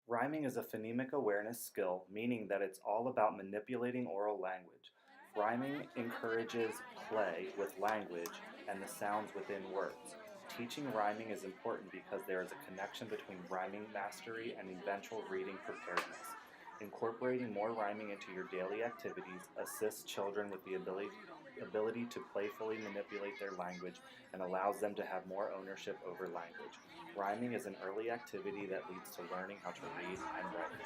Rhyming is a phonemic awareness skill, meaning that it's all about manipulating oral language. Rhyming encourages play with language and the sounds within words. Teaching rhyming is important because there is a connection between rhyming mastery and eventual reading preparedness. Incorporating more rhyming into your daily activities assists children with the ability to playfully manipulate their language and allows them to have more ownership over language. Rhyming is an early activity that leads to learning how to read and write.